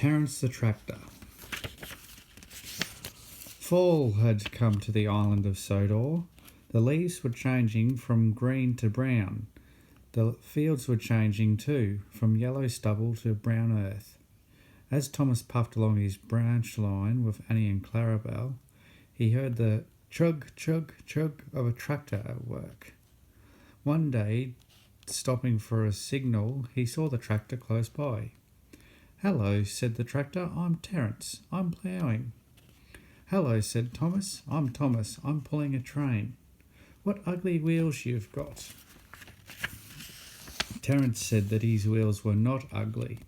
Terence the Tractor. Fall had come to the island of Sodor. The leaves were changing from green to brown. The fields were changing too, from yellow stubble to brown earth. As Thomas puffed along his branch line with Annie and Clarabel, he heard the chug, chug, chug of a tractor at work. One day, stopping for a signal, he saw the tractor close by. "Hello," said the tractor. "I'm Terence. I'm ploughing." "Hello," said Thomas. "I'm Thomas. I'm pulling a train." "What ugly wheels you've got." Terence said that his wheels were not ugly.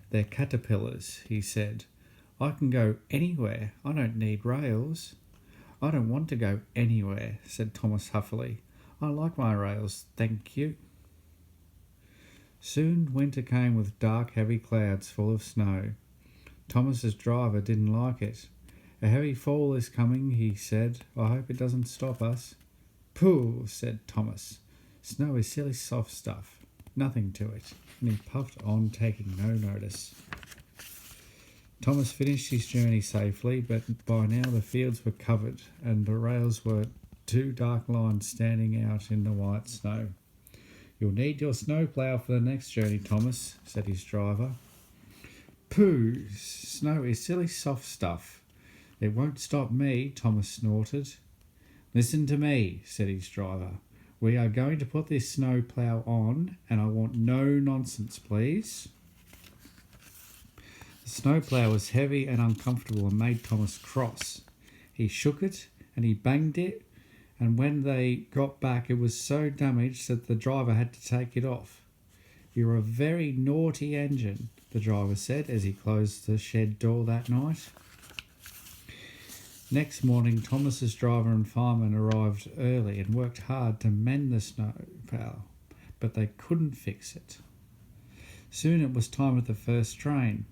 "They're caterpillars," he said. "I can go anywhere. I don't need rails." "I don't want to go anywhere," said Thomas huffily. "I like my rails, thank you." Soon winter came with dark, heavy clouds full of snow. Thomas's driver didn't like it. "A heavy fall is coming," he said. "I hope it doesn't stop us." "Pooh," said Thomas. "Snow is silly soft stuff. Nothing to it." And he puffed on, taking no notice. Thomas finished his journey safely, but by now the fields were covered and the rails were two dark lines standing out in the white snow. "You'll need your snowplough for the next journey, Thomas," said his driver. "Pooh, snow is silly soft stuff. It won't stop me," Thomas snorted. "Listen to me," said his driver. "We are going to put this snowplough on, and I want no nonsense, please." The snowplough was heavy and uncomfortable and made Thomas cross. He shook it and he banged it, and when they got back it was so damaged that the driver had to take it off. "You're a very naughty engine," the driver said as he closed the shed door that night. Next morning, Thomas's driver and fireman arrived early and worked hard to mend the snowplough, but they couldn't fix it. Soon it was time of the first train.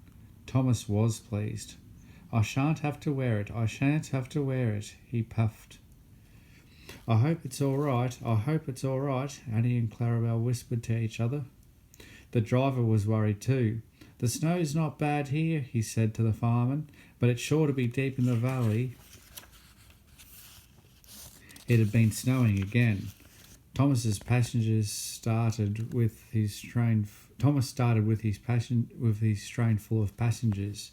Thomas was pleased. "I shan't have to wear it, I shan't have to wear it," he puffed. "I hope it's all right, I hope it's all right," Annie and Clarabel whispered to each other. The driver was worried too. "The snow's not bad here," he said to the fireman, "but it's sure to be deep in the valley." It had been snowing again. Thomas started with his train full of passengers.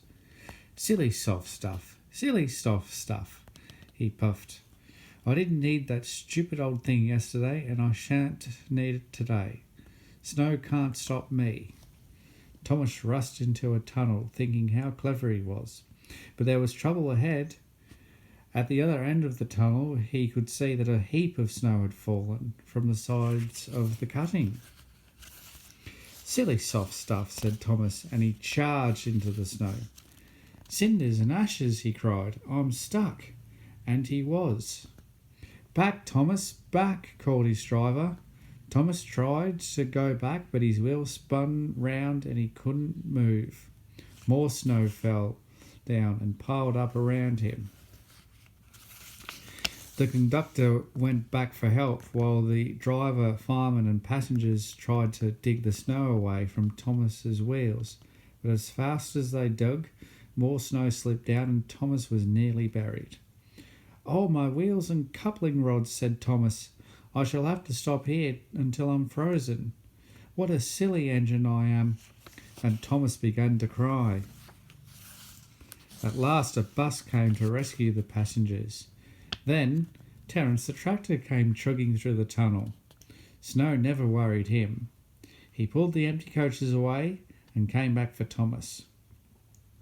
Silly soft stuff," he puffed. "I didn't need that stupid old thing yesterday, and I shan't need it today. Snow can't stop me." Thomas rushed into a tunnel, thinking how clever he was. But there was trouble ahead. At the other end of the tunnel, he could see that a heap of snow had fallen from the sides of the cutting. "Silly soft stuff," said Thomas, and he charged into the snow. "Cinders and ashes," he cried. "I'm stuck." And he was. "Back, Thomas, back," called his driver. Thomas tried to go back, but his wheel spun round and he couldn't move. More snow fell down and piled up around him. The conductor went back for help while the driver, fireman and passengers tried to dig the snow away from Thomas's wheels. But as fast as they dug, more snow slipped down and Thomas was nearly buried. "Oh, my wheels and coupling rods," said Thomas. "I shall have to stop here until I'm frozen. What a silly engine I am." And Thomas began to cry. At last a bus came to rescue the passengers. Then Terence the Tractor came chugging through the tunnel. Snow never worried him. He pulled the empty coaches away and came back for Thomas.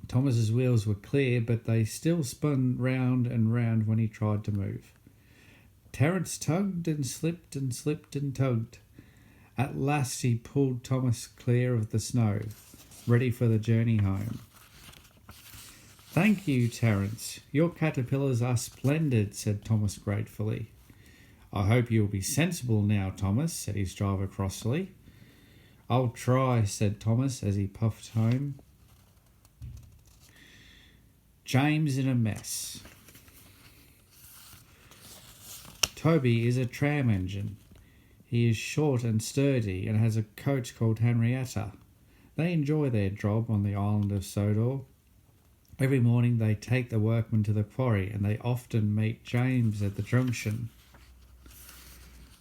Thomas's wheels were clear, but they still spun round and round when he tried to move. Terence tugged and slipped and slipped and tugged. At last he pulled Thomas clear of the snow, ready for the journey home. "Thank you, Terence. Your caterpillars are splendid," said Thomas gratefully. "I hope you'll be sensible now, Thomas," said his driver crossly. "I'll try," said Thomas as he puffed home. James in a mess. Toby is a tram engine. He is short and sturdy and has a coach called Henrietta. They enjoy their job on the island of Sodor. Every morning they take the workmen to the quarry, and they often meet James at the junction.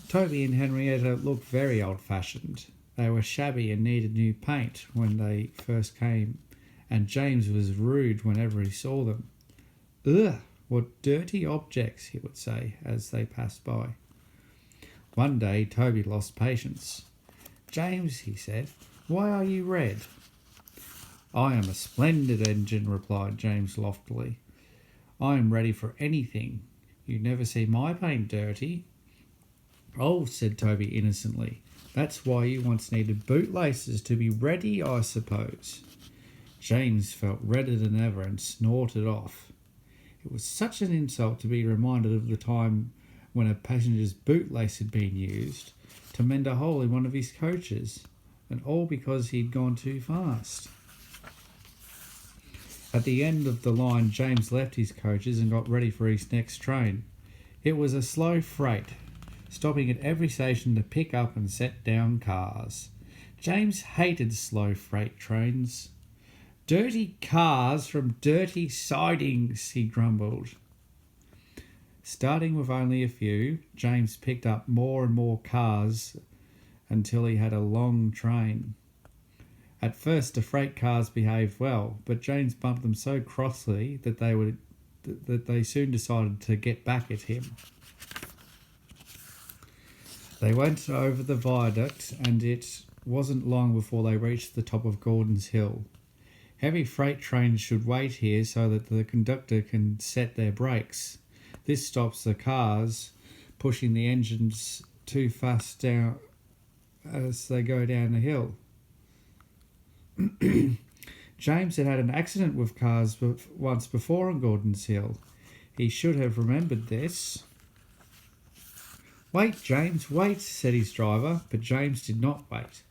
Toby and Henrietta looked very old-fashioned. They were shabby and needed new paint when they first came, and James was rude whenever he saw them. "Ugh, what dirty objects," he would say as they passed by. One day Toby lost patience. "James," he said, "why are you red?" "I am a splendid engine," replied James loftily. "I am ready for anything. You never see my paint dirty." "Oh," said Toby innocently, "that's why you once needed bootlaces to be ready, I suppose." James felt redder than ever and snorted off. It was such an insult to be reminded of the time when a passenger's bootlace had been used to mend a hole in one of his coaches, and all because he'd gone too fast. At the end of the line, James left his coaches and got ready for his next train. It was a slow freight, stopping at every station to pick up and set down cars. James hated slow freight trains. "Dirty cars from dirty sidings," he grumbled. Starting with only a few, James picked up more and more cars until he had a long train. At first, the freight cars behaved well, but James bumped them so crossly that they soon decided to get back at him. They went over the viaduct, and it wasn't long before they reached the top of Gordon's Hill. Heavy freight trains should wait here so that the conductor can set their brakes. This stops the cars pushing the engines too fast down as they go down the hill. James had had an accident with cars once before on Gordon's Hill. He should have remembered this. "Wait, James, wait," said his driver, but James did not wait.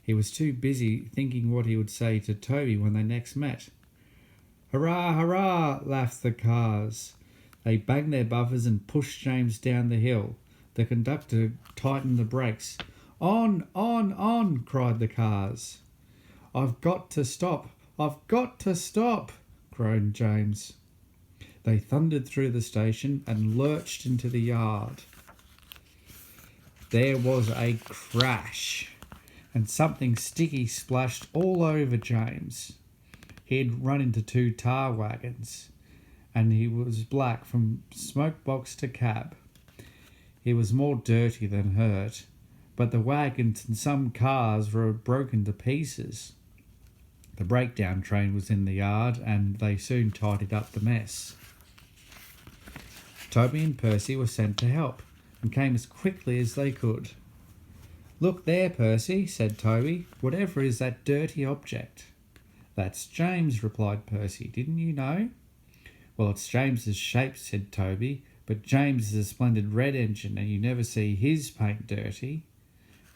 He was too busy thinking what he would say to Toby when they next met. "Hurrah, hurrah," laughed the cars. They banged their buffers and pushed James down the hill. The conductor tightened the brakes. On, cried the cars. "I've got to stop, I've got to stop," groaned James. They thundered through the station and lurched into the yard. There was a crash, and something sticky splashed all over James. He had run into two tar wagons, and he was black from smoke box to cab. He was more dirty than hurt, but the wagons and some cars were broken to pieces. The breakdown train was in the yard, and they soon tidied up the mess. Toby and Percy were sent to help, and came as quickly as they could. "Look there, Percy," said Toby. "Whatever is that dirty object?" "That's James," replied Percy. "Didn't you know?" "Well, it's James's shape," said Toby, "but James is a splendid red engine, and you never see his paint dirty."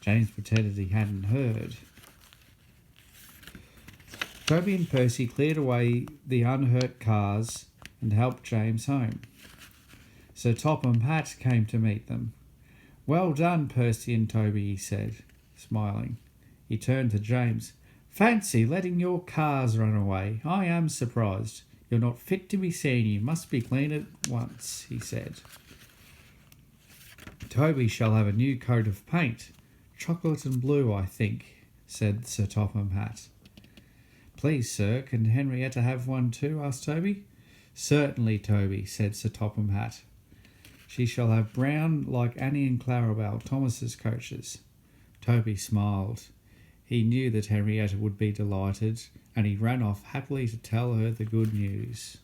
James pretended he hadn't heard. Toby and Percy cleared away the unhurt cars and helped James home. Sir Topham Hatt came to meet them. "Well done, Percy and Toby," he said, smiling. He turned to James. "Fancy letting your cars run away. I am surprised. You're not fit to be seen. You must be cleaned at once," he said. "Toby shall have a new coat of paint. Chocolate and blue, I think," said Sir Topham Hatt. "Please, sir, can Henrietta have one too?" asked Toby. "Certainly, Toby," said Sir Topham Hatt. "She shall have brown like Annie and Clarabelle, Thomas's coaches." Toby smiled. He knew that Henrietta would be delighted, and he ran off happily to tell her the good news.